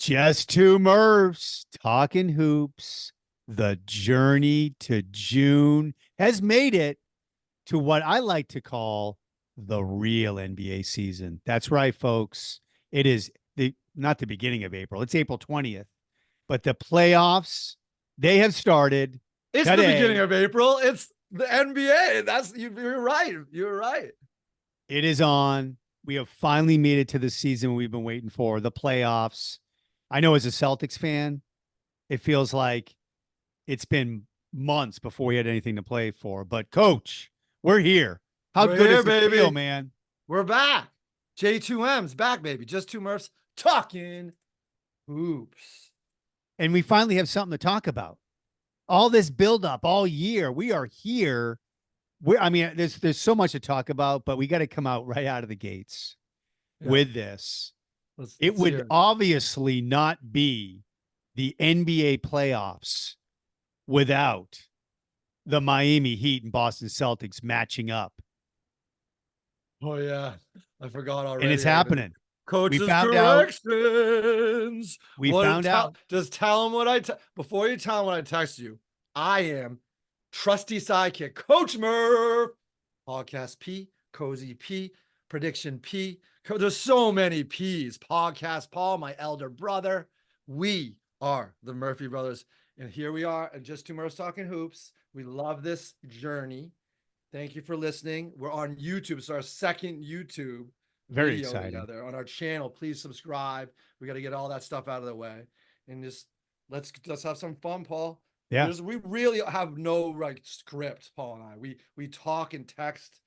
Just two Murphs talking hoops. The journey to June has made it to what I like to call the real NBA season. That's right, folks. It is the not the beginning of April. It's April 20th, but the playoffs, they have started It's the beginning today. of April. It's the NBA. You're right. You're right. It is on. We have finally made it to the season we've been waiting for, the playoffs. I know as a Celtics fan, it feels like it's been months before we had anything to play for. But coach, we're here. How We're good here, does it feel, baby. man? We're back. J2M's back, baby. Just two Murphs talking hoops. And we finally have something to talk about. All this buildup all year, we are here. There's so much to talk about, but we got to come out right out of the gates with this. It Let's hear would obviously not be the NBA playoffs without the Miami Heat and Boston Celtics matching up. Oh, yeah. I forgot already. And it's happening. Coach's found corrections. We found out. Just tell him what before you tell him what I text you. I am trusty sidekick, Coach Murph. Podcast P, Cozy P, Prediction P. There's so many P's. Podcast Paul, my elder brother. We are the Murphy brothers. And here we are, and just two Murphs talking hoops. We love this journey. Thank you for listening. We're on YouTube. It's our second YouTube Very video exciting. together on our channel. Please subscribe. We got to get all that stuff out of the way, and just let's have some fun, Paul. Yeah, we really have no script, Paul and I. We talk and text,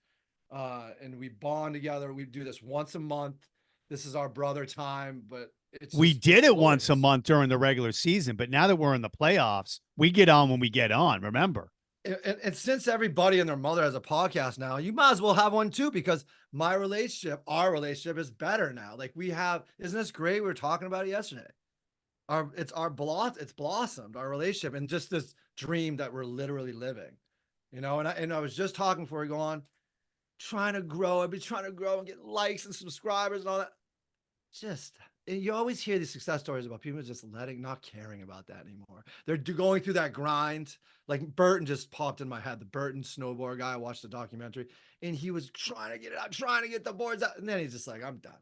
and we bond together. We do this once a month. This is our brother time, but we did it once a month during the regular season, but now that we're in the playoffs, we get on when we get on. Remember. And since everybody and their mother has a podcast now, you might as well have one too, because our relationship is better now. Like isn't this great? We were talking about it yesterday. It's blossomed, our relationship, and just this dream that we're literally living, And I was just talking before we go on, trying to grow. I've been trying to grow and get likes and subscribers and all that. You always hear these success stories about people just not caring about that anymore. They're going through that grind. Like Burton just popped in my head. The Burton snowboard guy, I watched the documentary, and he was trying to get it out, trying to get the boards out. And then he's just like, I'm done.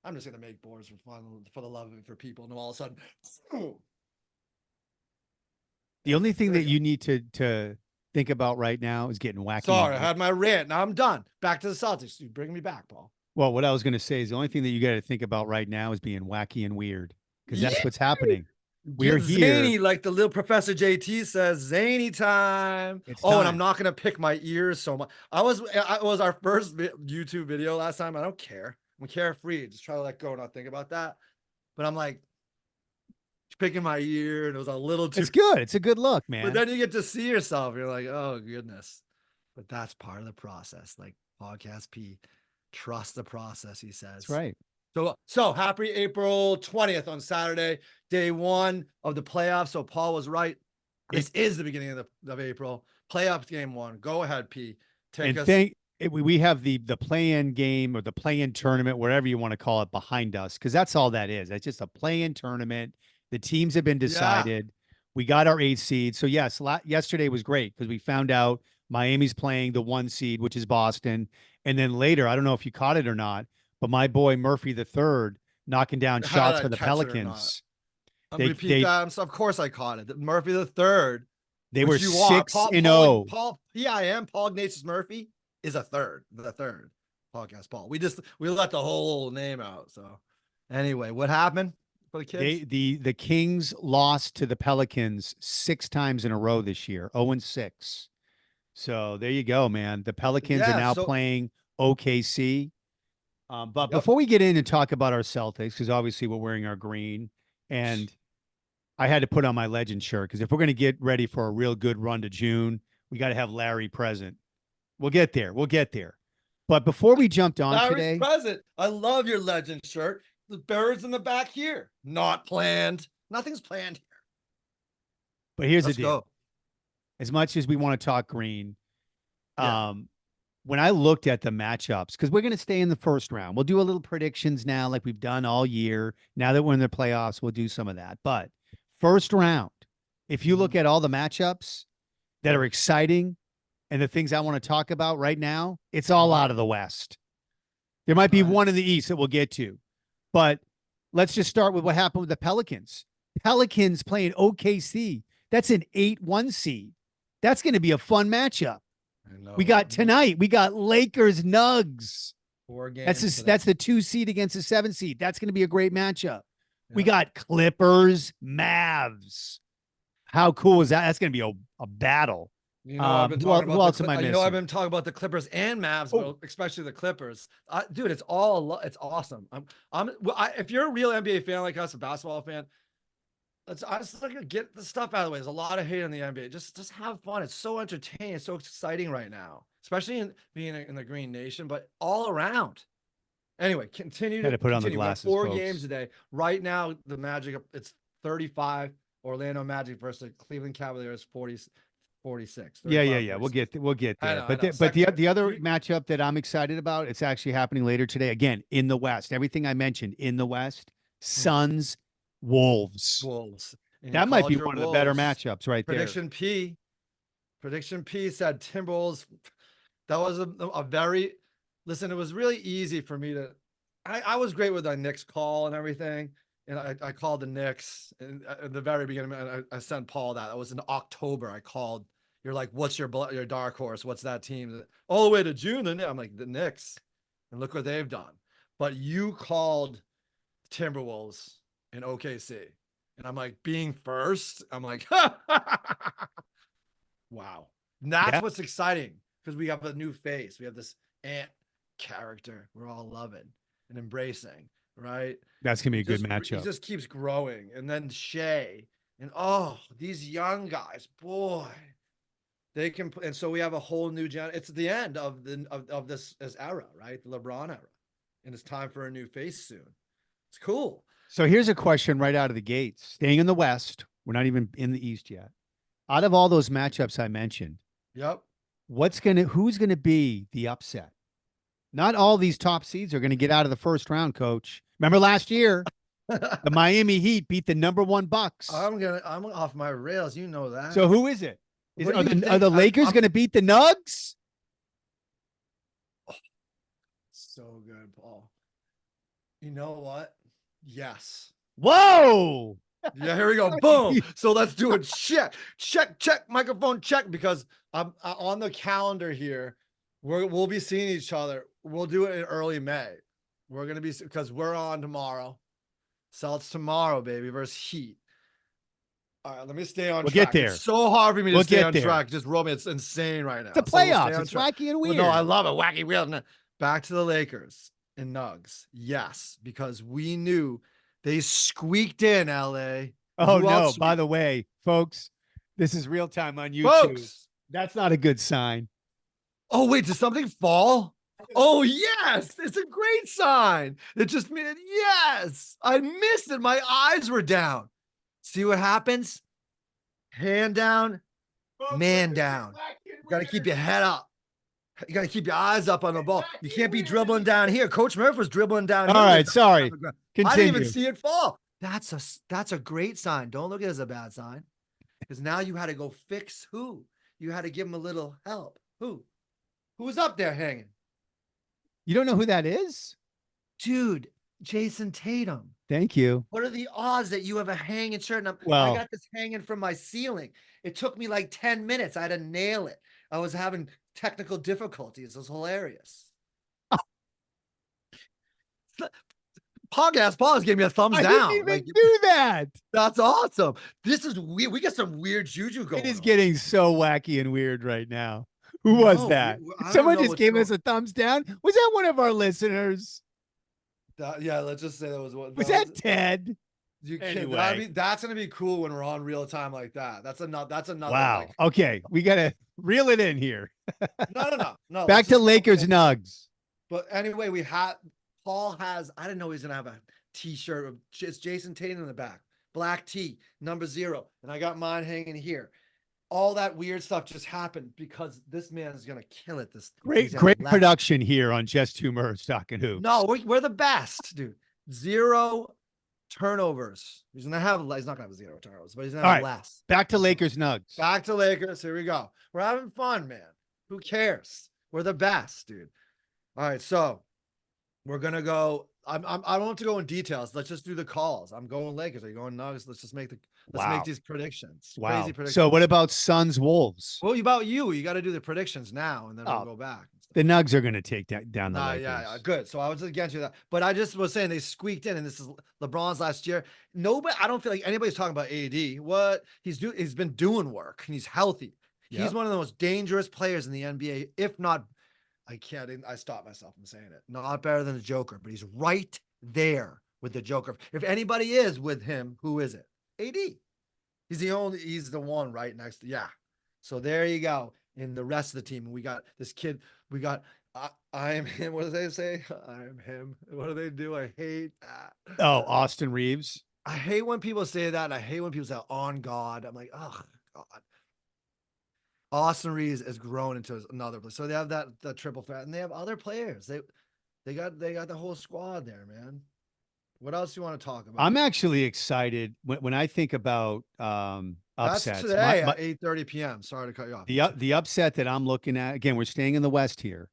I'm just going to make boards for fun, for the love of it, for people. And all of a sudden, the only thing that you need to think about right now is getting wacky. Sorry, I had my rant. Now I'm done. Back to the Celtics. You bring me back, Paul. Well, what I was going to say is the only thing that you got to think about right now is being wacky and weird, because that's what's happening. We're here. Zany, like the little Professor JT says, zany time. And I'm not going to pick my ears so much. It was our first YouTube video last time. I don't care. I'm carefree. Just try to let go and not think about that. But I'm like picking my ear, and it was a little too. It's good. It's a good look, man. But then you get to see yourself. You're like, oh, goodness. But that's part of the process. Like Podcast P. Trust the process, he says. That's right. So happy April 20th on Saturday, day one of the playoffs. So Paul was right. This is the beginning of April. Playoffs game one. Go ahead, P. We have the play-in game or the play-in tournament, whatever you want to call it, behind us, because that's all that is. It's just a play-in tournament. The teams have been decided. Yeah. We got our 8 seed. So yes, yesterday was great because we found out Miami's playing the 1 seed, which is Boston. And then later, I don't know if you caught it or not, but my boy Murphy III knocking down shots for the Pelicans. Repeat that. Of course I caught it. Murphy III. They were 6-0. Paul Ignatius Murphy is the third podcast, Paul. We let the whole name out. So anyway, what happened for the kids? The Kings lost to the Pelicans 6 times in a row this year, 0-6. So there you go, man. The Pelicans are now playing OKC. But before we get in and talk about our Celtics, because obviously we're wearing our green, and I had to put on my legend shirt, because if we're going to get ready for a real good run to June, we got to have Larry present. We'll get there. But before we jumped on Larry's today, present. I love your legend shirt. The birds in the back here. Not planned. Nothing's planned here. But here's the deal. As much as we want to talk green, when I looked at the matchups, because we're going to stay in the first round, we'll do a little predictions now, like we've done all year. Now that we're in the playoffs, we'll do some of that. But first round, if you look at all the matchups that are exciting and the things I want to talk about right now, it's all out of the West. There might be one in the East that we'll get to, but let's just start with what happened with the Pelicans. Pelicans playing OKC. That's an 8-1 seed. That's going to be a fun matchup. We got tonight. We got Lakers Nugs. 4 games. That's the 2 seed against the 7 seed. That's going to be a great matchup. Yeah. We got Clippers Mavs. How cool is that? That's going to be a battle. You know, I've been talking about. I've been talking about the Clippers and Mavs, but especially the Clippers. Dude, it's awesome. If you're a real NBA fan like us, a basketball fan, I just like to get the stuff out of the way. There's a lot of hate in the NBA. Just have fun. It's so entertaining. It's so exciting right now, especially in being in the Green Nation, but all around. Anyway, continue to put on the glasses. 4 games today. Right now, the Magic, it's 35. Orlando Magic versus Cleveland Cavaliers 46. Yeah. We'll get there. But the other matchup that I'm excited about, it's actually happening later today. Again, in the West. Everything I mentioned in the West. Suns. Wolves. That might be one of the better matchups right there. Prediction P said Timberwolves. That was a very, listen, it was really easy for me to, I was great with the Knicks call and everything. And I called the Knicks at the very beginning. I sent Paul that. That was in October. I called, you're like, what's your dark horse? What's that team? All the way to June. And I'm like, the Knicks. And look what they've done. But you called Timberwolves in OKC. And I'm like, being first, I'm like, wow. And that's what's exciting, because we have a new face. We have this Ant character we're all loving and embracing, right? That's going to be a good matchup. He just keeps growing. And then Shea and these young guys, boy, they can. And so we have a whole new gen. It's the end of this era, right? The LeBron era. And it's time for a new face soon. It's cool. So here's a question right out of the gates. Staying in the West, we're not even in the East yet. Out of all those matchups I mentioned, who's gonna be the upset? Not all these top seeds are gonna get out of the first round, Coach. Remember last year, the Miami Heat beat the #1 Bucks. I'm off my rails. You know that. So who is it? Are the Lakers gonna beat the Nugs? Oh, so good, Paul. You know what? Yes. Whoa. Yeah, here we go. Boom. So let's do it. Check, microphone check, because I'm on the calendar here. We'll be seeing each other. We'll do it in early May. We're going to be, because we're on tomorrow. Celtics tomorrow, baby, versus Heat. All right, let me stay on track. Get there. It's so hard for me to stay on track. Just roll me. It's insane right now. It's the playoffs. It's wacky and weird. Well, no, I love it. Wacky, weird. Back to the Lakers and Nugs. Yes, because we knew they squeaked in, LA. Oh, no. By the way, folks, this is real time on YouTube. That's not a good sign. Oh, wait, did something fall? Oh, yes. It's a great sign. It just meant, yes. I missed it. My eyes were down. See what happens? Hand down, man down. You got to keep your head up. You got to keep your eyes up on the ball. You can't be dribbling down here. Coach Murph was dribbling down here. All right, sorry. Continue. I didn't even see it fall. That's a great sign. Don't look at it as a bad sign, because now you had to go fix who? You had to give him a little help. Who was up there hanging? You don't know who that is? Dude, Jason Tatum. Thank you. What are the odds that you have a hanging shirt? And I got this hanging from my ceiling. It took me like 10 minutes. I had to nail it. I was having technical difficulties. It was hilarious. Podcast Paul gave me a thumbs down. I didn't even do that. That's awesome. This is weird. We got some weird juju going. It is getting so wacky and weird right now. Who was that? Someone just gave us a thumbs down. Was that one of our listeners? Yeah, let's just say that was one. Was that Ted? You anyway. That's gonna be cool when we're on real time like that. That's another. Wow. Like, okay, we gotta reel it in here. No. Back to Lakers Nugs. But anyway, Paul has. I didn't know he was gonna have a T-shirt. It's Jason Tatum in the back, black tee, number 0, and I got mine hanging here. all that weird stuff just happened because this man is gonna kill it. Great production here on Just Two Murphs Talking Hoops. No, we're the best, dude. 0 turnovers. He's not gonna have 0 turnovers, but he's gonna have less. Back to Lakers Nugs. Back to Lakers. Here we go. We're having fun, man. Who cares? We're the best, dude. All right, so we're gonna go. I don't have to go in details. Let's just do the calls. I'm going Lakers. Are you going Nuggets? Let's just make make these predictions. Wow. Crazy predictions. So what about Suns Wolves? What about you? You got to do the predictions now, and then we'll go back. The Nugs are going to take down the Lakers. Yeah, good. So I was against you that, but I just was saying they squeaked in, and this is LeBron's last year. Nobody, I don't feel like anybody's talking about AD. What he's been doing work, and he's healthy. Yep. He's one of the most dangerous players in the NBA, if not. I stopped myself from saying it. Not better than the Joker, but he's right there with the Joker. If anybody is with him, who is it? AD. He's the one right next to, So there you go. And the rest of the team, we got this kid, I am him. What do they say? I am him. What do they do? I hate that. Oh, Austin Reeves. I hate when people say that. And I hate when people say on God. I'm like, oh God. Austin Reeves has grown into another place. So they have that triple threat, and they have other players. They got the whole squad there, man. What else do you want to talk about? I'm actually excited when I think about upsets. That's today at 8:30 p.m. Sorry to cut you off. The upset that I'm looking at, again, we're staying in the West here,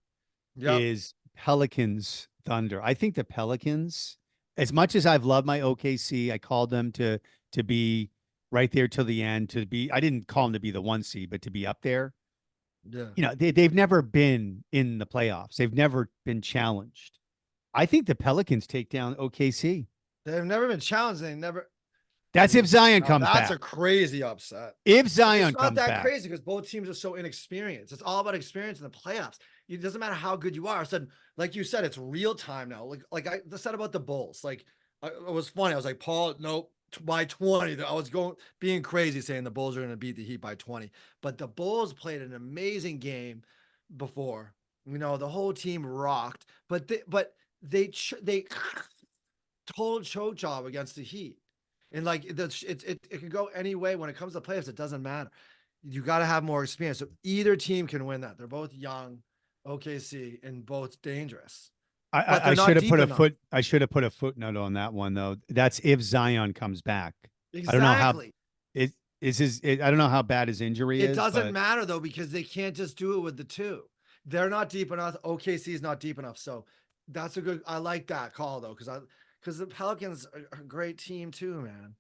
is Pelicans Thunder. I think the Pelicans, as much as I've loved my OKC, I called them to be right there till the end, I didn't call them to be the 1 seed, but to be up there. Yeah. You know, they've never been in the playoffs. They've never been challenged. I think the Pelicans take down OKC. They've never been challenged. That's if Zion comes back. That's a crazy upset. If Zion comes back. It's not that crazy because both teams are so inexperienced. It's all about experience in the playoffs. It doesn't matter how good you are. I said, like you said, it's real time now. Like I said about the Bulls. Like it was funny. I was like, Paul, nope. By 20, I was being crazy saying the Bulls are going to beat the Heat by 20, but the Bulls played an amazing game before. You know, the whole team rocked, but they total choke job against the Heat, and like it can go any way when it comes to playoffs. It doesn't matter. You got to have more experience. So either team can win that. They're both young, OKC, and both dangerous. I should have put a footnote on that one though. That's if Zion comes back. Exactly. I don't know how I don't know how bad his injury is. It doesn't matter though, because they can't just do it with the two. They're not deep enough. OKC is not deep enough. So that's I like that call though, because the Pelicans are a great team too, man.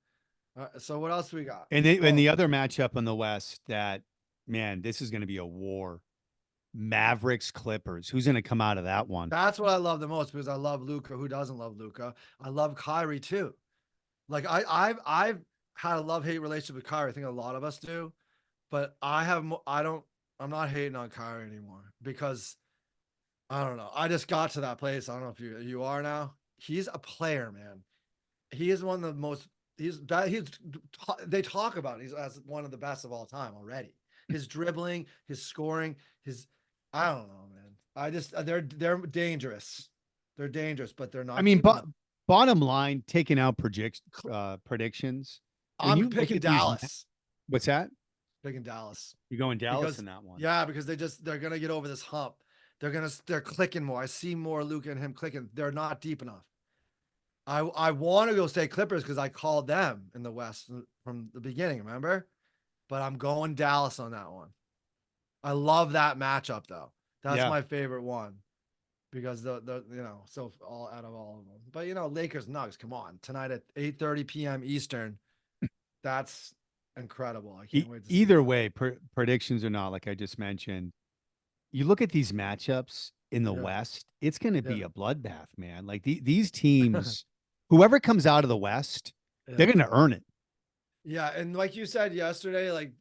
So what else we got? And the other matchup in the West that, man, this is going to be a war. Mavericks Clippers. Who's going to come out of that one? That's what I love the most, because I love Luka. Who doesn't love Luka? I love Kyrie too. Like I've had a love-hate relationship with Kyrie. I think a lot of us do, but I'm not hating on Kyrie anymore, because I don't know. I just got to that place. I don't know if you are now. He's a player, man. He is one of the most. They talk about it. He's as one of the best of all time already. His dribbling, his scoring, I don't know, man. They're dangerous. They're dangerous, but they're not. I mean, bottom line, taking out predictions. I'm picking Dallas. What's that? Picking Dallas. You're going Dallas in that one. Yeah, because they're gonna get over this hump. They're clicking more. I see more Luka and him clicking. They're not deep enough. I want to go say Clippers because I called them in the West from the beginning, remember? But I'm going Dallas on that one. I love that matchup though. That's my favorite one, because so all out of all of them. But Lakers Nuggets, come on, tonight at 8:30 p.m. Eastern. That's incredible. I can't wait to either way, predictions or not, like I just mentioned, you look at these matchups in the West, it's going to be a bloodbath, man. Like these teams, whoever comes out of the West, they're going to earn it. Yeah, and like you said yesterday, like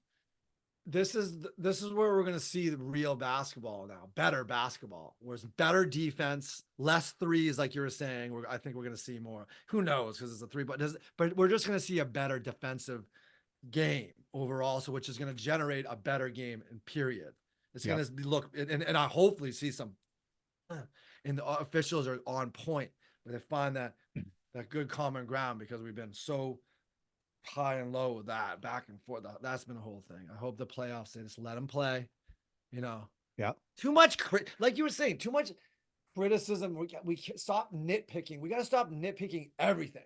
this is where we're going to see the real basketball now. Better basketball, where it's better defense, less threes, like you were saying. I think we're going to see more. Who knows, because it's a three, but we're just going to see a better defensive game overall, so which is going to generate a better game in period. It's going to look, and I hopefully see some, and the officials are on point where they find that good common ground, because we've been so high and low with that, back and forth. That's been the whole thing. I hope the playoffs, they just let them play. Yeah. Too much, like you were saying, too much criticism. We stop nitpicking. We got to stop nitpicking everything.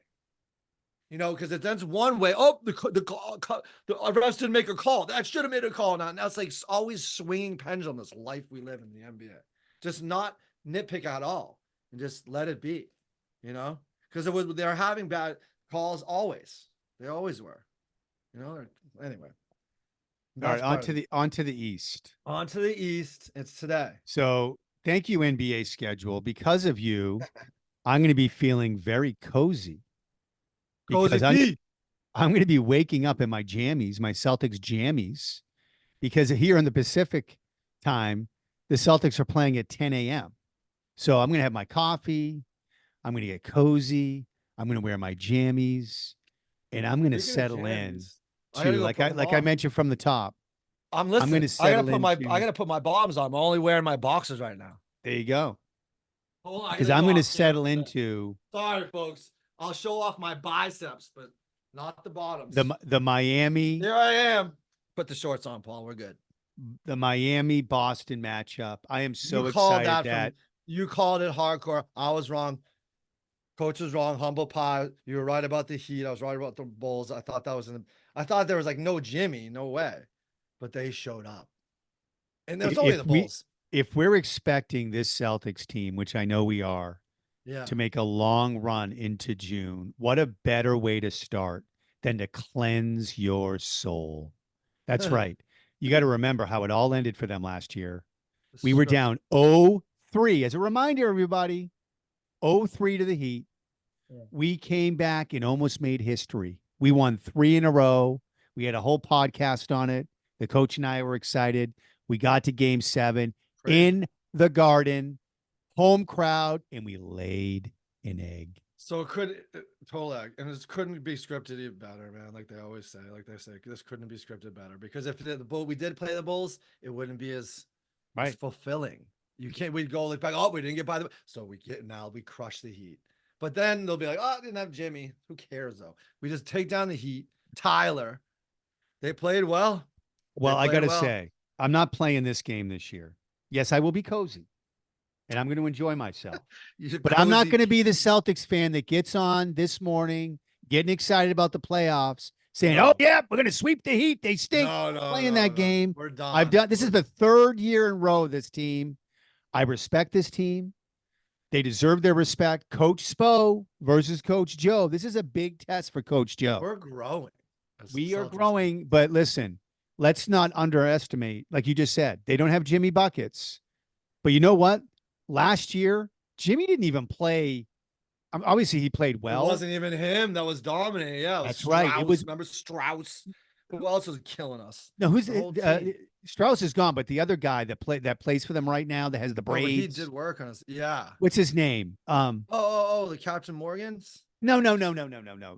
Because it ends one way. Oh, the refs didn't make a call. That should have made a call. Now it's like always swinging pendulum. This life we live in the NBA. Just not nitpick at all and just let it be. Because they're having bad calls always. They always were. Anyway. All right, on to the East. On to the East. It's today. So thank you, NBA schedule. Because of you, I'm going to be feeling very cozy. Because I'm going to be waking up in my jammies, my Celtics jammies, because here in the Pacific time, the Celtics are playing at 10 a.m. So I'm going to have my coffee. I'm going to get cozy. I'm going to wear my jammies, and I'm going to settle in to like I mentioned from the top. I'm listening. I gotta put my bottoms on. I'm only wearing my boxers right now. There you go. Hold on, because I'm going to settle into. Sorry, folks. I'll show off my biceps, but not the bottoms. The Miami. There I am. Put the shorts on, Paul. We're good. The Miami Boston matchup. I am so excited that you called it hardcore. I was wrong. Coach was wrong. Humble pie. You were right about the Heat. I was right about the Bulls. I thought there was like no Jimmy, no way, but they showed up, and there's only the Bulls. If we're expecting this Celtics team, which I know we are, to make a long run into June, what a better way to start than to cleanse your soul. That's right. You got to remember how it all ended for them last year. We were down 0-3. As a reminder, everybody, 0-3 to the Heat. Yeah. We came back and almost made history. We won 3 in a row. We had a whole podcast on it. The coach and I were excited. We got to game 7 in the Garden, home crowd, and we laid an egg. So it could totally, and this couldn't be scripted even better, man. Like they always say, this couldn't be scripted better, because if we did play the Bulls, it wouldn't be as fulfilling. We'd go look back. Oh, we didn't get by so we crush the Heat. But then they'll be like, oh, I didn't have Jimmy. Who cares though? We just take down the Heat. Tyler, they played well. Well, I got to say, I'm not playing this game this year. Yes, I will be cozy, and I'm going to enjoy myself. But I'm not going to be the Celtics fan that gets on this morning, getting excited about the playoffs, saying, "Oh yeah, we're going to sweep the Heat. They stink." Playing that game. We're done. This is the 3rd year in a row. This team. I respect this team. They deserve their respect. Coach Spo versus Coach Joe. This is a big test for Coach Joe. We're growing. We are growing, but listen, let's not underestimate, like you just said, they don't have Jimmy buckets. But you know what? Last year, Jimmy didn't even play. Obviously, he played well. It wasn't even him that was dominating. Yeah, that's right. Remember Strauss? Who else was killing us? No, who's Strauss is gone, but the other guy that plays for them right now that has the braids. He did work on us. Yeah. What's his name? The Captain Morgans. No.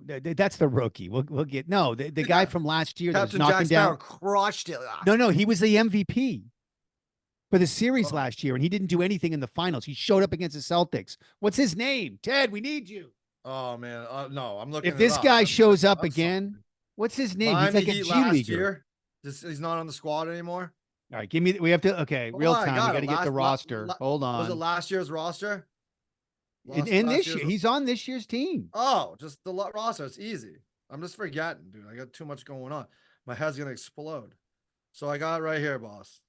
That's the rookie. We'll get the guy from last year that was knocking down. Crushed it. No, he was the MVP for the series last year, and he didn't do anything in the finals. He showed up against the Celtics. What's his name? Ted, we need you. Oh man, no, I'm looking. If this guy shows up again, what's his name? He's like a G leaguer. He's not on the squad anymore. All right, we have to. Okay, real time. We got to get the roster. Hold on. Was it last year's roster? In this year, he's on this year's team. Oh, just the roster. It's easy. I'm just forgetting, dude. I got too much going on. My head's gonna explode. So I got it right here, boss.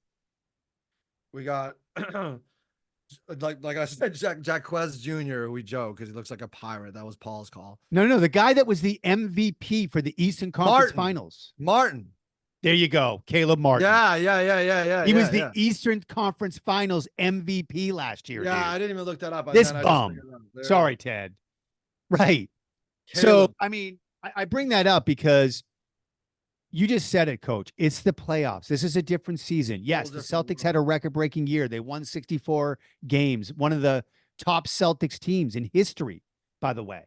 We got like I said, Jacquez Jr. We joke because he looks like a pirate. That was Paul's call. No, the guy that was the MVP for the Eastern Conference Finals. Martin. There you go, Caleb Martin. Yeah. He was the Eastern Conference Finals MVP last year. Yeah, dude. I didn't even look that up. This bum. Sorry, Ted. Right. Caleb. So, I mean, I bring that up because you just said it, Coach. It's the playoffs. This is a different season. Yes, the Celtics had a record-breaking year. They won 64 games. One of the top Celtics teams in history, by the way.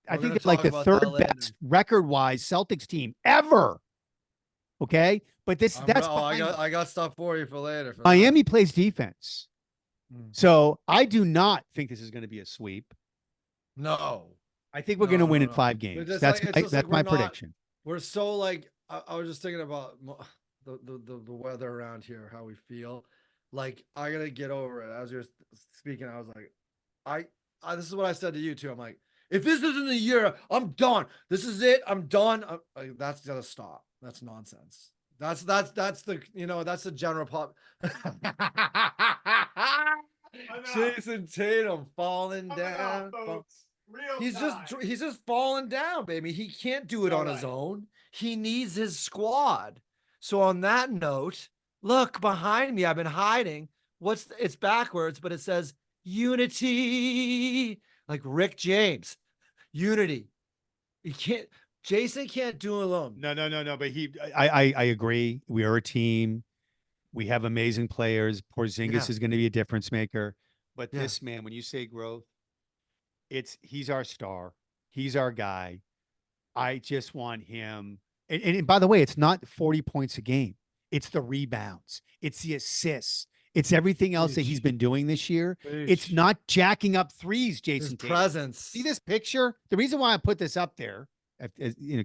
I think it's like the 3rd best record-wise Celtics team ever. Okay, but that's I got stuff for you for later. Miami plays defense, so I do not think this is going to be a sweep. No, I think we're going to win in 5 But games. it's That's like it's just like my prediction. We're so like I was just thinking about the weather around here, how we feel. Like I gotta get over it. As you're speaking, I was like, this is what I said to you too. I'm like, if this isn't the year, I'm done. This is it. I'm done. That's gotta stop. That's nonsense. That's the that's the general pop. Jason Tatum falling down. He's just falling down, baby. He can't do it on his own. He needs his squad. So on that note, look behind me. I've been hiding. It's backwards, but it says unity, like Rick James. Unity. Jason can't do it alone. No. But I agree. We are a team. We have amazing players. Porzingis is going to be a difference maker. But this man, when you say growth, he's our star. He's our guy. I just want him. And by the way, it's not 40 points a game. It's the rebounds. It's the assists. It's everything else that he's been doing this year. It's not jacking up threes, Jason. His presence. See this picture? The reason why I put this up there,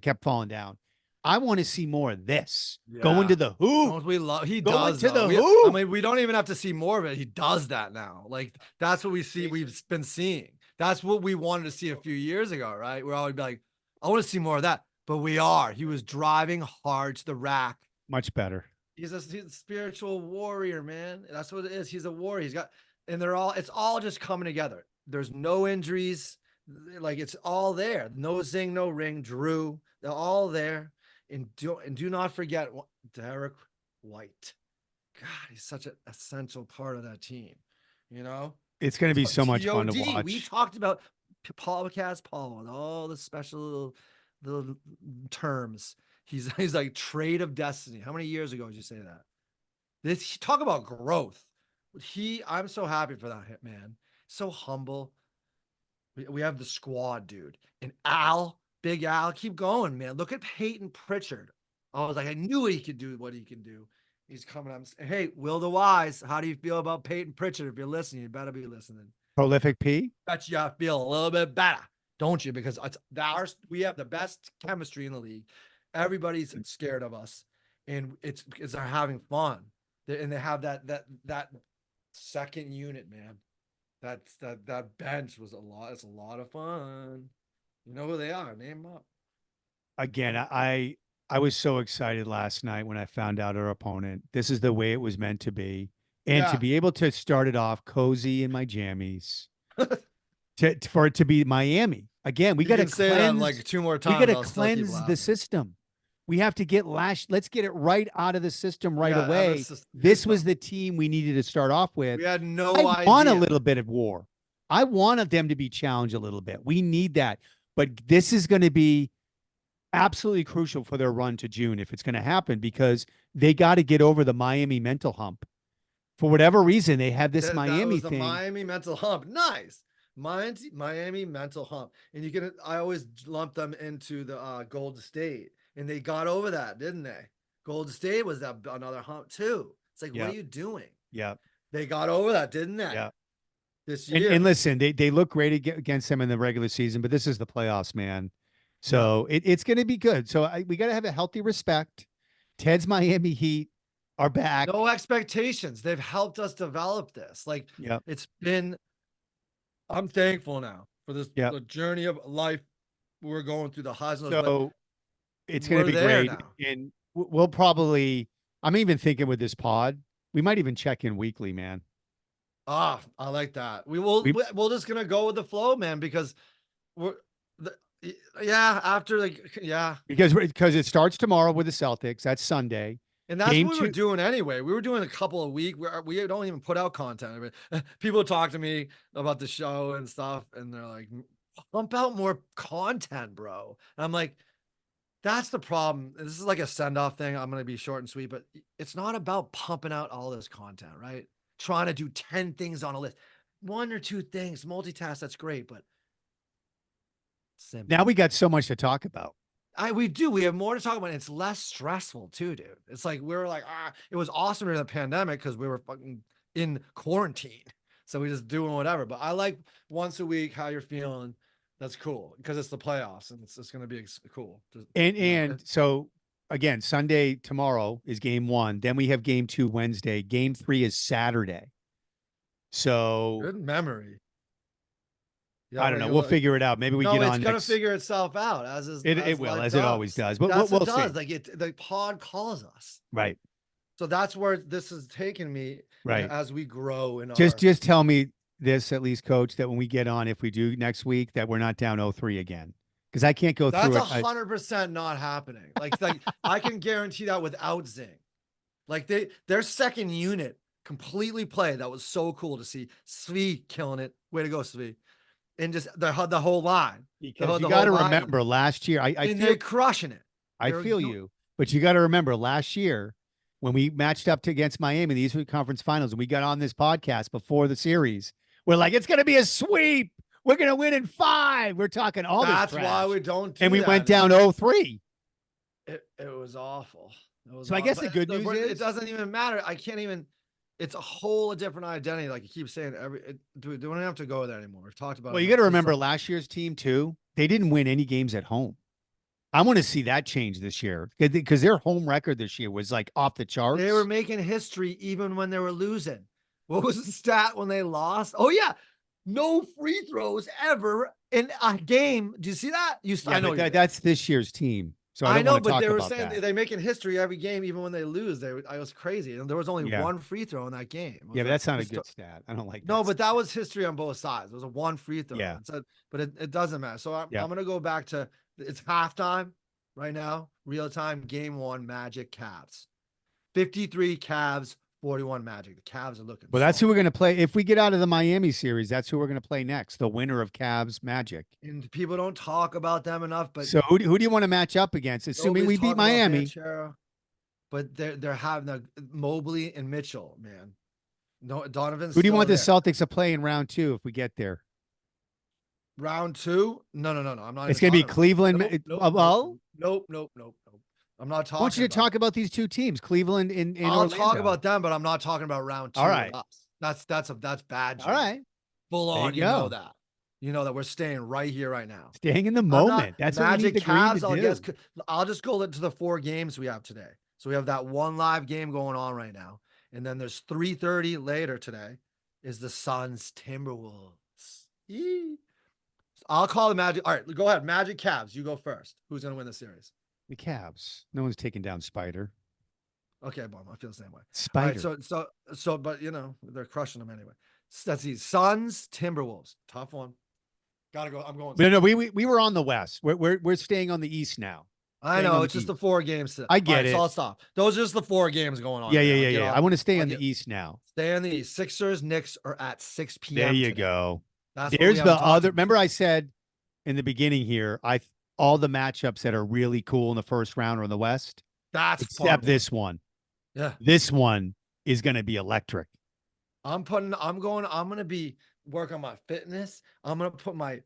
kept falling down. I want to see more of this. Going to the hoop. Don't we love? He going does to the hoop. I mean, we don't even have to see more of it. He does that now. Like that's what we see. We've been seeing. That's what we wanted to see a few years ago, right? We're always like, I want to see more of that. But we are. He was driving hard to the rack. Much better. He's a spiritual warrior, man. That's what it is. He's a warrior. It's all just coming together. There's no injuries. Like it's all there. No zing, no ring. Drew, they're all there. And do not forget Derek White. God, he's such an essential part of that team. It's going to be so much fun to watch. We talked about podcast Paul and all the special little terms. He's like trade of destiny. How many years ago did you say that? Talk about growth. I'm so happy for that man. So humble. We have the squad, dude. And Big Al, keep going, man. Look at Peyton Pritchard. I was like, I knew he could do what he can do. He's coming up. Hey, Will the Wise, how do you feel about Peyton Pritchard? If you're listening, you better be listening. Prolific P? Bet you feel a little bit better, don't you? Because we have the best chemistry in the league. Everybody's scared of us, and it's because they're having fun. And they have that second unit, man. That bench was a lot. It's a lot of fun. You know who they are? Name them up. Again, I was so excited last night when I found out our opponent. This is the way it was meant to be. And to be able to start it off cozy in my jammies, for it to be Miami. Again, we got to say that like 2 more times. We got to cleanse the system. We have to get let's get it right out of the system right away. This was the team we needed to start off with. We had no idea. I want a little bit of war. I wanted them to be challenged a little bit. We need that. But this is going to be absolutely crucial for their run to June if it's going to happen, because they got to get over the Miami mental hump. For whatever reason, they have this Miami thing. The Miami mental hump. Nice. Miami mental hump. And I always lump them into the Golden State. And they got over that, didn't they? Golden State was another hump too. It's like, what are you doing? Yeah. They got over that, didn't they? Yeah. This year. And listen, they look great against them in the regular season, but this is the playoffs, man. So it's going to be good. So we got to have a healthy respect. Ted's Miami Heat are back. No expectations. They've helped us develop this. Like, I'm thankful now for this the journey of life we're going through, the highs and lows. So it's going to be great. Now. And we'll probably, I'm even thinking with this pod, we might even check in weekly, man. I like that. We're just going to go with the flow, man, because because it starts tomorrow with the Celtics. That's Sunday. And that's what we were doing anyway. We were doing a couple of weeks where we don't even put out content. People talk to me about the show and stuff, and they're like, pump out more content, bro. And I'm like, that's the problem. This is like a send-off thing. I'm going to be short and sweet, but it's not about pumping out all this content, right? Trying to do 10 things on a list. 1 or 2 things, multitask, that's great, but simple. Now we got so much to talk about. We do. We have more to talk about. It's less stressful too, dude. It's like we were like, it was awesome during the pandemic because we were fucking in quarantine. So we just doing whatever. But I like once a week how you're feeling. That's cool because it's the playoffs and it's going to be cool. And so again, Sunday tomorrow is game 1. Then we have game 2 Wednesday. Game 3 is Saturday. So good memory. Yeah, I don't know. We'll figure it out. Maybe we get on. It's gonna figure itself out as it will, as it always does. But we'll see. Like the pod calls us. Right. So that's where this has taken me. Right. As we grow in just tell me this at least, Coach, that when we get on, if we do next week, that we're not down 0-3 again. Because I can't go through it. That's 100% not happening. Like I can guarantee that without Zing. Like their second unit completely played. That was so cool to see. Svi killing it. Way to go, Svi. And just the whole line. Because you got to remember last year, I feel they're crushing it. I feel you, but you got to remember last year when we matched up against Miami in the Eastern Conference Finals, and we got on this podcast before the series, we're like, it's going to be a sweep. We're going to win in 5. We're talking all this trash. That's why we don't do and we that. went down 0-3. It was awful. So I guess the good news is it doesn't even matter. I can't even. It's a whole different identity. Like you keep saying, we don't have to go there anymore. We've talked about. Well, you got to remember last year's team too. They didn't win any games at home. I want to see that change this year because their home record this year was like off the charts. They were making history even when they were losing. What was the stat when they lost? Oh yeah, no free throws ever in a game. Do you see that? I know that's this year's team. So I know, but they were saying they're making history every game, even when they lose. I was crazy, and there was only one free throw in that game. Yeah, but that's not a good stat. I don't like. No, but that was history on both sides. It was a one free throw. Yeah, but it doesn't matter. So I'm gonna go back to it's halftime right now, real time, game 1, Magic Cavs, 53 Cavs, 41 Magic. The Cavs are looking. Well, that's who we're going to play. If we get out of the Miami series, that's who we're going to play next. The winner of Cavs Magic. And people don't talk about them enough. But so who do you want to match up against? Assuming we beat Miami. But they're having Mobley and Mitchell, man. No, Donovan's. Who do you want the Celtics to play in round 2 if we get there? Round 2? No. I'm not. It's going to be Cleveland. Nope. I'm not talking. I want you to talk about these two teams, Cleveland and I'll Orlando. talk about them, but I'm not talking about round 2. All right. That's bad. Jim. All right. Full on. You know that. You know that we're staying right here, right now. Staying in the moment. That's what we need the Cavs, to do. I'll just go to the 4 games we have today. So we have that one live game going on right now. And then there's 3:30 later today is the Suns Timberwolves. I'll call the Magic. All right, go ahead. Magic Cavs. You go first. Who's going to win the series? The Cavs. No one's taking down Spider. Okay, Bob. I feel the same way. Spider. Right, so, but they're crushing them anyway. That's the Suns, Timberwolves. Tough one. Gotta go. I'm going. No. We were on the West. We're staying on the East now. I know it's just the 4 games. I get it. So I'll stop. Those are just the 4 games going on. Yeah. I want to stay on the East now. Stay on the East. Sixers, Knicks are at 6 p.m. There you go. There's the other. Remember, I said in the beginning here, all the matchups that are really cool in the first round are in the West. Except this one. Yeah. This one is going to be electric. I'm going to be work on my fitness. I'm going to put my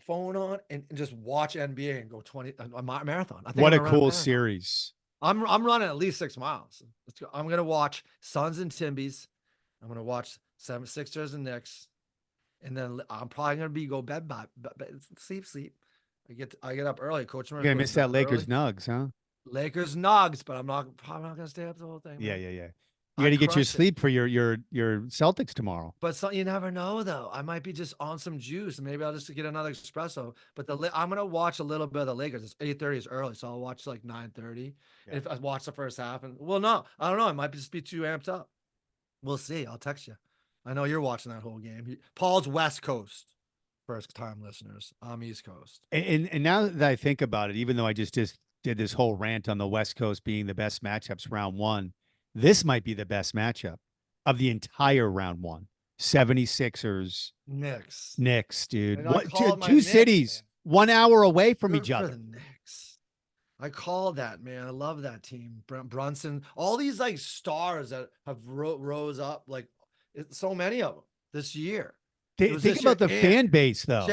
phone on and just watch NBA and go 20 a marathon. What a cool series. I'm running at least 6 miles. I'm going to watch Suns and Timbies. I'm going to watch 76ers and Knicks. And then I'm probably going to go bed by sleep. I get up early. Coach Murph. You're going to miss that Lakers Nugs, huh? Lakers Nugs, but I'm probably not going to stay up the whole thing. Man. Yeah. You got to get your sleep for your Celtics tomorrow. But you never know, though. I might be just on some juice. Maybe I'll just get another espresso. But I'm going to watch a little bit of the Lakers. It's 8:30 is early, so I'll watch like 9:30. Yeah. If I watch the first half. I don't know. I might just be too amped up. We'll see. I'll text you. I know you're watching that whole game. Paul's West Coast. First time listeners. I'm East Coast. And now that I think about it, even though I just did this whole rant on the West Coast being the best matchups round 1, this might be the best matchup of the entire round 1. 76ers. Knicks, dude. Two cities, man. 1 hour away from each other. The Knicks. I call that, man. I love that team. Brunson. All these like stars that have rose up, like so many of them this year. Think about the fan base, though.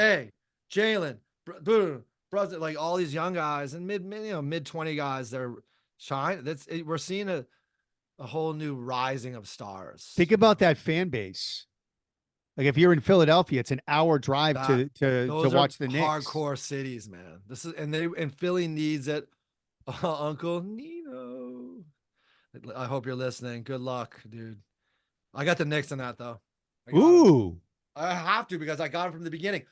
Jalen, Brother, like all these young guys and mid 20 guys, they're shine. We're seeing a whole new rising of stars. Think about that fan base. Like if you're in Philadelphia, it's an hour drive That to those are watch the Knicks. hardcore cities, man. This is and Philly needs it. Uncle Nino. I hope you're listening. Good luck, dude. I got the Knicks in that though. Ooh. I have to because I got it from the beginning.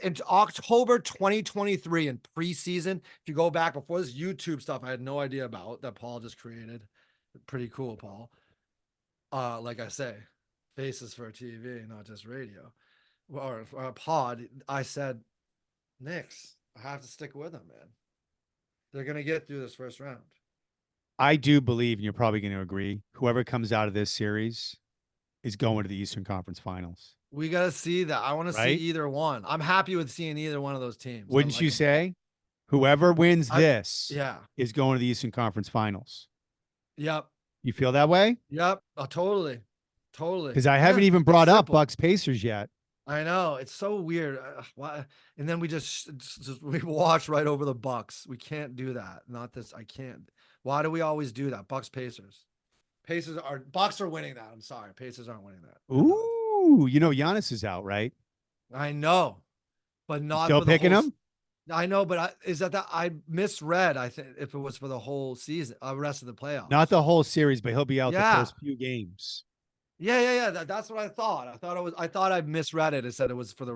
In October 2023 in preseason, if you go back before this YouTube stuff, I had no idea about that Paul just created. Pretty cool, Paul. Like I say, faces for TV, not just radio or a pod. I said, Knicks, I have to stick with them, man. They're gonna get through this first round. I do believe, and you're probably going to agree, whoever comes out of this series is going to the Eastern Conference Finals. We got to see that. I want to see right? either one. I'm happy with seeing either one of those teams. Wouldn't you say? Whoever wins this yeah, is going to the Eastern Conference Finals. Yep. You feel that way? Yep. Totally. Totally. Because I haven't even brought up Bucks Pacers yet. I know. It's so weird. Why? And then we we watch right over the Bucks. We can't do that. Not this. I can't. Why do we always do that? Bucks Pacers. Bucks are winning that. I'm sorry. Pacers aren't winning that. Ooh, you know Giannis is out, right? I know, but not still for the picking whole, him. I know, but is that I misread? I think if it was for the whole season, rest of the playoffs, not the whole series, but he'll be out the first few games. Yeah. That's what I thought. I thought I misread it. It said it was for the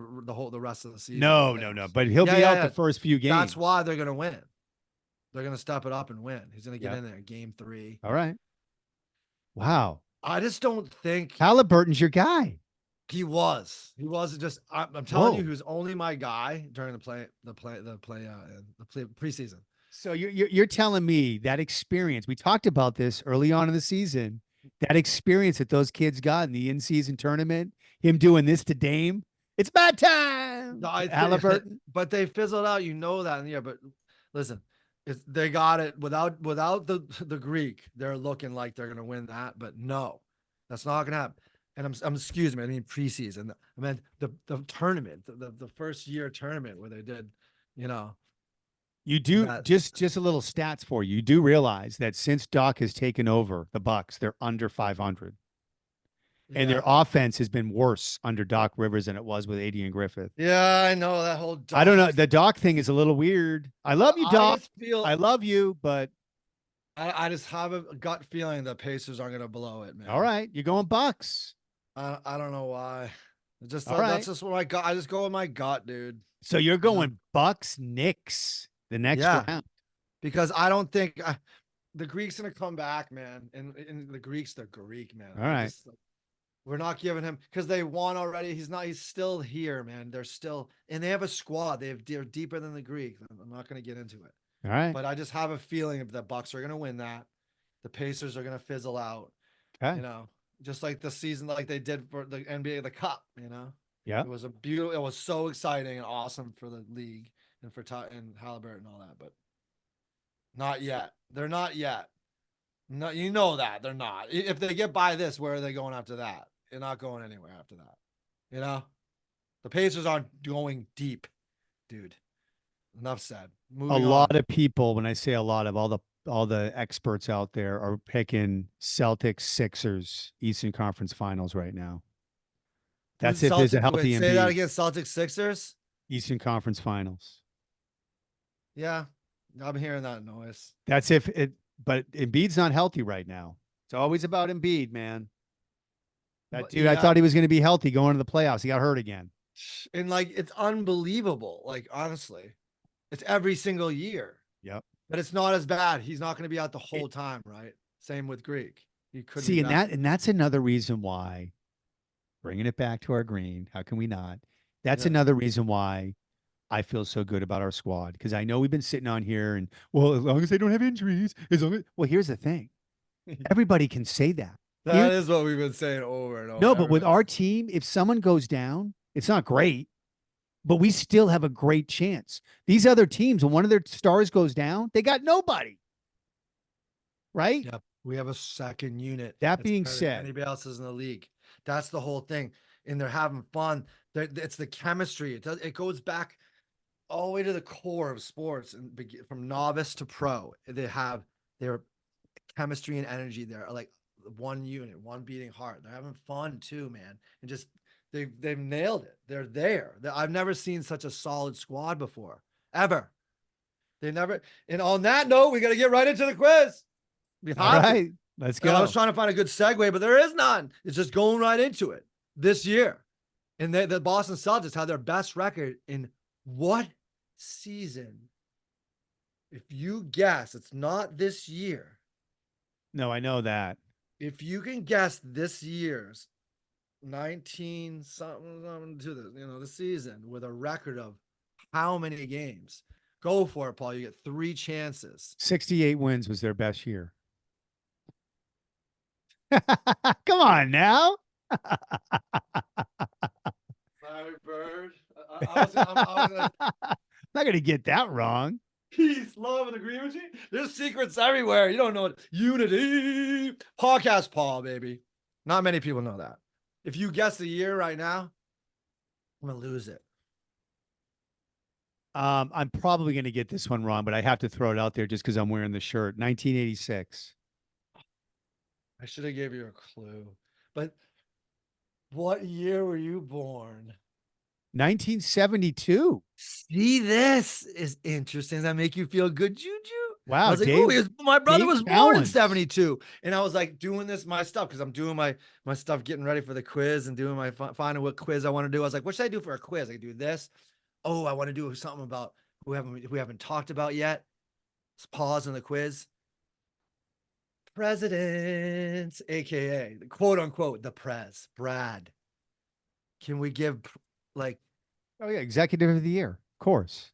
rest of the season. No. But he'll be out the first few games. That's why they're gonna win. They're gonna step it up and win. He's gonna get in there, game 3. All right. Wow. I just don't think Halliburton's your guy. He was just. I'm telling you, he was only my guy during the preseason. So you're telling me that experience? We talked about this early on in the season. That experience that those kids got in the in-season tournament, him doing this to Dame, it's bad time. Halliburton, but they fizzled out. You know that in the year. But listen, they got it without the Greek. They're looking like they're gonna win that, but no, that's not gonna happen. And I'm excuse me, I mean preseason. I meant the tournament, the first year tournament where they did, You do just a little stats for you. You do realize that since Doc has taken over the Bucks, they're under 500. And their offense has been worse under Doc Rivers than it was with AD and Griffith. Yeah, I know that whole Doc. I don't know. The Doc thing is a little weird. I love you, Doc. I love you, but I just have a gut feeling the Pacers aren't going to blow it, man. All right. You're going Bucks. I don't know why. That's right. just what I got. I just go with my gut, dude. So you're going Bucks, Knicks the next round. Because I don't think the Greek's going to come back, man. And the Greek's the Greek, man. All right. We're not giving him because they won already. He's still here, man. They're still, and they have a squad. They're deeper than the Greek. I'm not going to get into it. All right. But I just have a feeling the Bucks are going to win that. The Pacers are going to fizzle out. Okay. Just like the season, like they did for the NBA, the Cup. Yeah. It was it was so exciting and awesome for the league and for and Halliburton and all that, but not yet. They're not yet. No, you know that they're not. If they get by this, where are they going after that? They're not going anywhere after that. The Pacers aren't going deep, dude. Enough said. Moving a lot of people, when I say a lot of all the experts out there are picking Celtics, Sixers, Eastern Conference Finals right now. That's if there's a healthy Embiid. Say that again, Celtics, Sixers? Eastern Conference Finals. Yeah, I'm hearing that noise. That's but Embiid's not healthy right now. It's always about Embiid, man. That dude, I thought he was going to be healthy going to the playoffs. He got hurt again. And it's unbelievable. Honestly, it's every single year. Yep. But it's not as bad. He's not going to be out the whole time, right? Same with Greek. He could see, and that's another reason why, bringing it back to our green, how can we not? That's another reason why I feel so good about our squad, because I know we've been sitting on here and, well, as long as they don't have injuries, well, here's the thing. Everybody can say that. That is what we've been saying over and over. No, but with our team, if someone goes down, it's not great, but we still have a great chance. These other teams, when one of their stars goes down, they got nobody. Right? Yep. We have a second unit. That being said, anybody else is in the league. That's the whole thing. And they're having fun. It's the chemistry. It goes back all the way to the core of sports, and from novice to pro. They have their chemistry and energy. They're like one unit, one beating heart. They're having fun too, man. And just They've nailed it. They're there. I've never seen such a solid squad before, ever. They never. And on that note, we got to get right into the quiz. All right, let's go. I was trying to find a good segue, but there is none. It's just going right into it this year. And the Boston Celtics had their best record in what season? If you guess, it's not this year. No, I know that. If you can guess this year's 19 something to the season with a record of how many games, go for it, Paul. You get 3 chances. 68 wins was their best year. Come on now. Larry Bird. I'm not going to get that wrong. Peace, love, and agreement. There's secrets everywhere. You don't know it. Unity. Podcast Paul, baby. Not many people know that. If you guess the year right now, I'm going to lose it. I'm probably going to get this one wrong, but I have to throw it out there just because I'm wearing the shirt. 1986. I should have gave you a clue. But what year were you born? 1972. See, this is interesting. Does that make you feel good, Juju? Wow, I was like, my brother was born in 72. And I was like doing my stuff because I'm doing my stuff, getting ready for the quiz and doing my finding what quiz I want to do. I was like, what should I do for a quiz? I could do this. Oh, I want to do something about who we haven't talked about yet. Let's pause on the quiz. Presidents, aka the quote unquote the Prez, Brad. Can we give like, oh yeah, executive of the year, of course.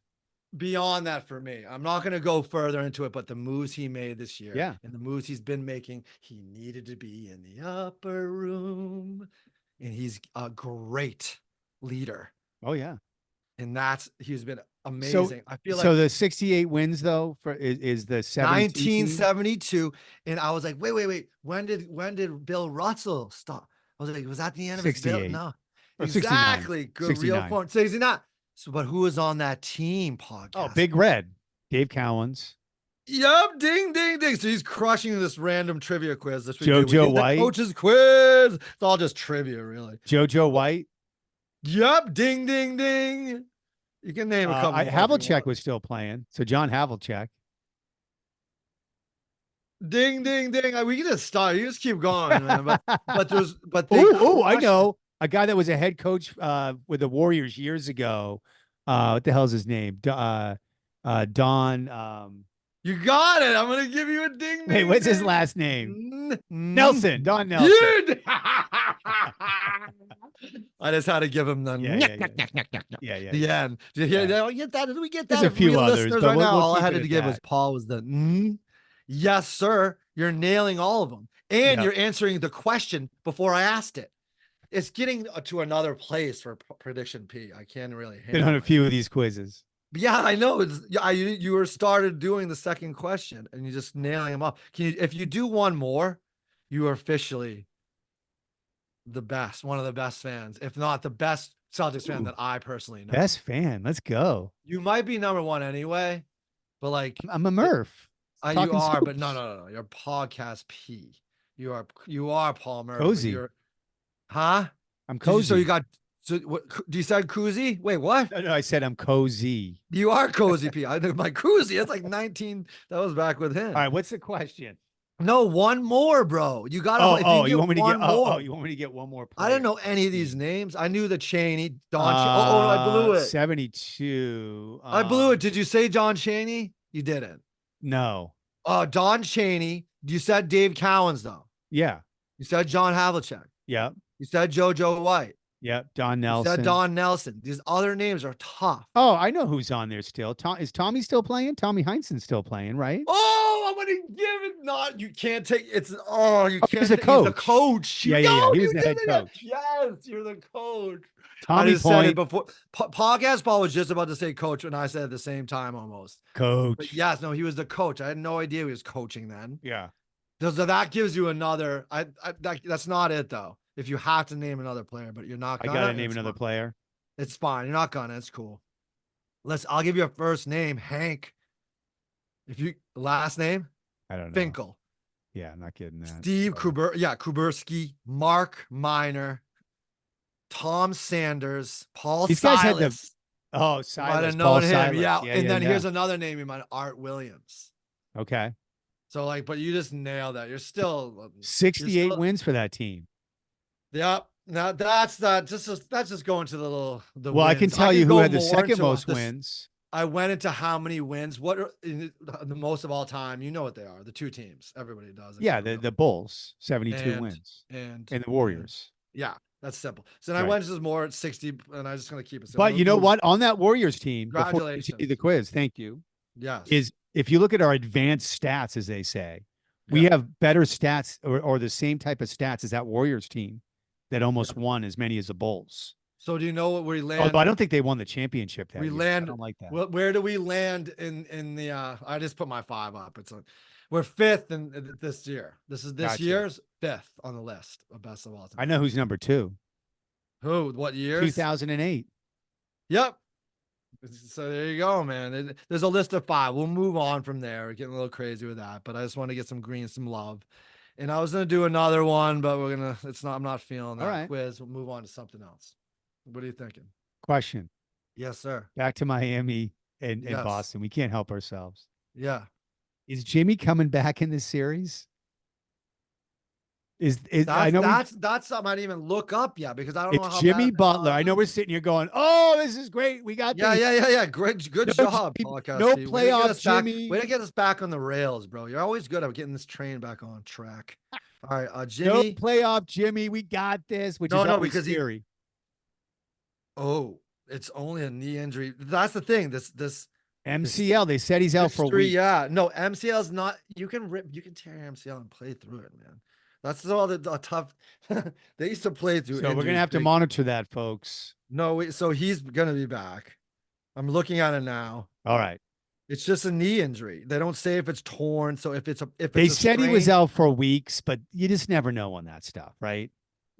Beyond that for me, I'm not going to go further into it, but the moves he made this year, yeah, and the moves he's been making, he needed to be in the upper room, and he's a great leader. Oh yeah, and he's been amazing. So, I feel like so the 68 wins though is the 1972, and I was like, wait, when did Bill Russell stop? I was like, was that the end of his Bill? No, exactly. Good, 69. Real point. 69. So, but who was on that team podcast? Oh, Big Red, Dave Cowens. Yep, ding, ding, ding. So he's crushing this random trivia quiz this week. JoJo White, coach's quiz. It's all just trivia, really. JoJo White. Yep, ding, ding, ding. You can name a couple. Havlicek was still playing. So John Havlicek. Ding, ding, ding. We can just start. You just keep going, man. But I know a guy that was a head coach with the Warriors years ago. What the hell's his name? Don. You got it. I'm gonna give you a ding. Hey, what's his last name? Nelson. Don Nelson. Dude. I just had to give him the the end. Did you get that? Did we get that? There's a few others, but right now, all I had to give was Paul was the yes, sir. You're nailing all of them, and you're answering the question before I asked it. It's getting to another place for prediction P. I can't really handle. Been on a few of these quizzes. Yeah, I know. You were started doing the second question and you're just nailing them off. If you do one more, you are officially the best, one of the best fans, if not the best Celtics fan that I personally know. Best fan. Let's go. You might be number one anyway, but like I'm a Murph. You are, but no. You're podcast P. You are Paul Murph. Cozy. Huh? I'm cozy. So you got. So what? You said koozie? Wait, what? No, I said I'm cozy. You are cozy P. I know my koozie. It's like 19. That was back with him. All right, what's the question? No, one more, bro. You got to. You want me to get? You want me to get one more player? I didn't know any of these names. I knew the Chaney, Dončić. I blew it. 72. I blew it. Did you say John Chaney? You didn't. No. Don Chaney. You said Dave Cowens though. Yeah. You said John Havlicek. Yep. You said JoJo White. Yep. Don Nelson. You said Don Nelson. These other names are tough. Oh, I know who's on there still. Is Tommy still playing? Tommy Heinsohn's still playing, right? Oh, I'm gonna give it. Not you can't take it's. Oh, you can't. He's a coach. He's the coach. Yeah. He was the head coach. Yes, you're the coach. Tommy I just said it before. Podcast Paul was just about to say coach, and I said at the same time almost. Coach. But yes, no, he was the coach. I had no idea he was coaching then. Yeah. So that gives you another. That's not it though. If you have to name another player, but you're not gonna. I gotta name another player. It's fine. You're not gonna. It's cool. I'll give you a first name, Hank. If you last name, I don't know. Finkel. Yeah, I'm not getting that. Steve Kuber. Yeah, Kuberski, Mark Miner, Tom Sanders, Paul These guys had Silas. Oh, You might Silas, have Paul known him. Silas. Yeah. Yeah, And yeah, then yeah. here's another name you might, Art Williams. Okay. So like, but you just nailed that. You're still 68 wins for that team. Yep. Now that's just going to the Well, wins. I can tell you who had the second most this, wins. I went into how many wins, what are the most of all time. You know what they are. The two teams. Everybody does. Yeah, the Bulls, 72 wins. And the Warriors. Yeah, that's simple. So then I went to more at 60, and I'm just going to keep it simple. But you know what? On that Warriors team, congratulations. Before we the quiz, thank you. Yes. Is if you look at our advanced stats, as they say, we have better stats or the same type of stats as that Warriors team that almost won as many as the Bulls. So do you know what we land? Although I don't think they won the championship that year. Land. I don't like that. Where do we land in the? I just put my 5 up. We're 5th in this year. This is this year's 5th on the list of best of all time. I know who's number 2. Who? What years? 2008. Yep. So there you go, man. There's a list of 5. We'll move on from there. We're getting a little crazy with that, but I just want to get some green, some love. And I was gonna do another one, but I'm not feeling that quiz. We'll move on to something else. What are you thinking? Question. Yes, sir. Back to Miami and Boston. We can't help ourselves. Yeah. Is Jimmy coming back in this series? That's something I didn't even look up yet because I don't know how Jimmy Butler. I know we're sitting here going, "Oh, this is great. We got this." Yeah. Good job, podcast. No playoff, Jimmy. Way to get us back on the rails, bro. You're always good at getting this train back on track. All right, Jimmy. No playoff, Jimmy. We got this. Which is because scary. It's only a knee injury. That's the thing. This MCL. They said he's out for a week. Yeah, no, MCL is not. You can tear your MCL and play through it, man. That's all the tough. They used to play through. So we're gonna have to monitor that, folks. No, so he's gonna be back. I'm looking at it now. All right. It's just a knee injury. They don't say if it's torn. So if they said he was out for weeks, but you just never know on that stuff, right?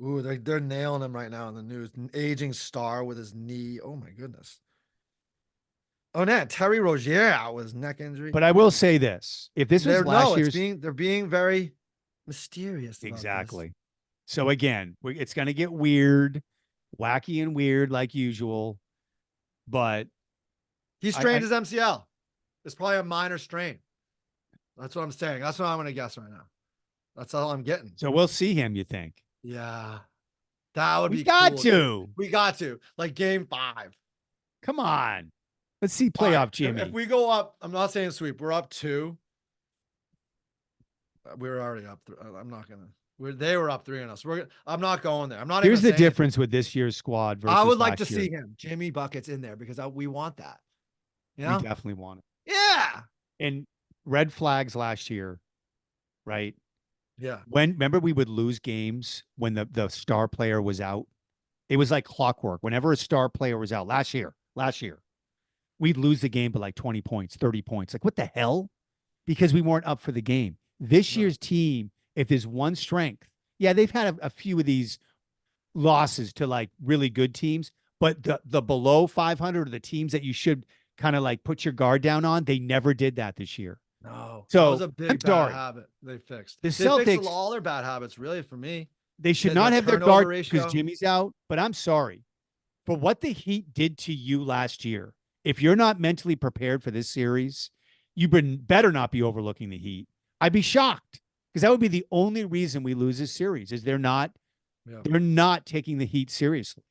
Ooh, they're nailing him right now in the news. An aging star with his knee. Oh my goodness. Oh, man, Terry Rozier out with his neck injury. But I will say this: if this was last year's, they're being very mysterious. Exactly. So again, it's going to get weird, wacky and weird like usual. But he strained his MCL. It's probably a minor strain. That's what I'm saying. That's what I'm going to guess right now. That's all I'm getting. So we'll see him, you think? Yeah. That would be cool. We got to. Like game 5. Come on. Let's see playoff Jimmy. If we go up, I'm not saying sweep. We're up 2. We're already up. I'm not going to. They were up 3 on us. I'm not going there. I'm not. Here's the difference with this year's squad versus I would like to last year. see him, Jimmy Buckets, in there because we want that. You know? We definitely want it. Yeah. And red flags last year, right? Yeah. Remember we would lose games when the star player was out. It was like clockwork. Whenever a star player was out last year, we'd lose the game by like 20 points, 30 points. Like what the hell? Because we weren't up for the game. This year's team, if there's one strength, they've had a few of these losses to like really good teams, but the below 500 are the teams that you should kind of like put your guard down on. They never did that this year. No, so that was a big bad habit they fixed. The Celtics fixed all their bad habits, really, for me. They should not have their guard because Jimmy's out. But I'm sorry for what the Heat did to you last year. If you're not mentally prepared for this series, you better not be overlooking the Heat. I'd be shocked because that would be the only reason we lose this series is they're not taking the Heat seriously,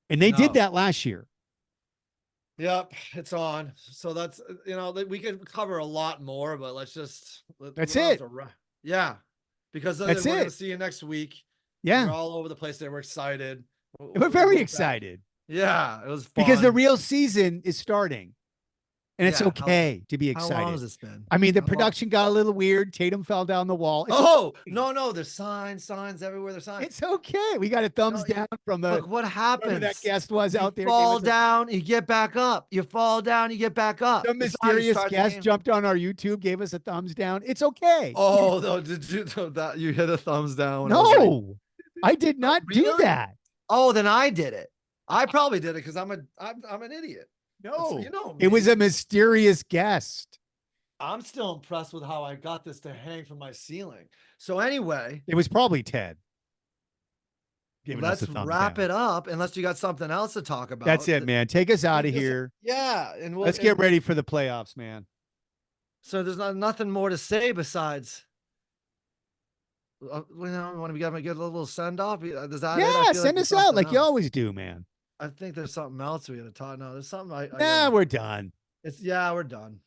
and they did that last year. Yep, it's on. So that's we could cover a lot more, but that's it. Yeah, because we're going to see you next week. Yeah, we're all over the place. We're excited. We're very excited. Yeah, it was fun. Because the real season is starting. And it's okay to be excited. How long has this been? I mean, the production got a little weird. Tatum fell down the wall. No. There's signs everywhere. There's signs. It's okay. We got a thumbs down from the. Look, what happens? That guest was out there. Fall down, you get back up. You fall down, you get back up. The mysterious guest jumped on our YouTube, gave us a thumbs down. It's okay. Oh, no, did you that you hit a thumbs down? No, I did not do that. Oh, then I did it. I probably did it because I'm an idiot. No, it was a mysterious guest. I'm still impressed with how I got this to hang from my ceiling. So anyway, it was probably Ted. let's wrap it up unless you got something else to talk about. That's it, man. Take us out of here. Yeah. And let's get ready for the playoffs, man. So there's nothing more to say besides, when we got to get a little send off. Is that it? Yeah, send us out like you always do, man. I think there's something else we got to talk. No, there's something. We're done. We're done.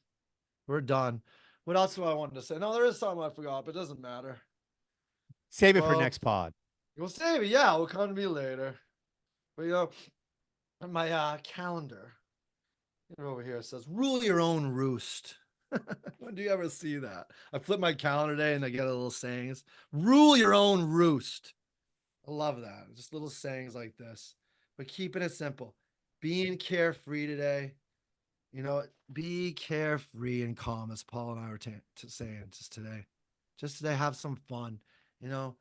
We're done. What else do I want to say? No, there is something I forgot, but it doesn't matter. Save it for next pod. We'll save it. Yeah, we'll come to me later. But on my calendar, over here it says "Rule your own roost." When do you ever see that? I flip my calendar today and I get a little sayings. Rule your own roost. I love that. Just little sayings like this. But keeping it simple. Being carefree today. Be carefree and calm, as Paul and I were saying just today. Just today, have some fun. Look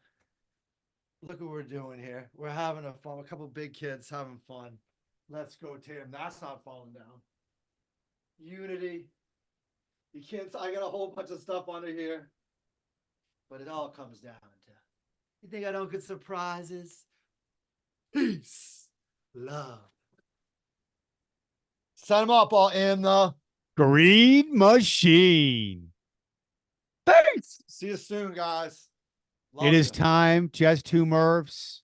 what we're doing here. We're having fun. A couple big kids having fun. Let's go, Tim. That's not falling down. Unity. You can't. I got a whole bunch of stuff under here, but it all comes down to, you think I don't get surprises? Peace, love. Set them up. I am the Greed Machine. Peace. See you soon, guys. It is time. Just two Murphs.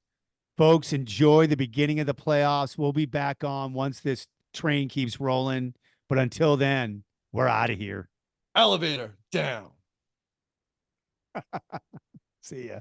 Folks, enjoy the beginning of the playoffs. We'll be back on once this train keeps rolling. But until then, we're out of here. Elevator down. See ya.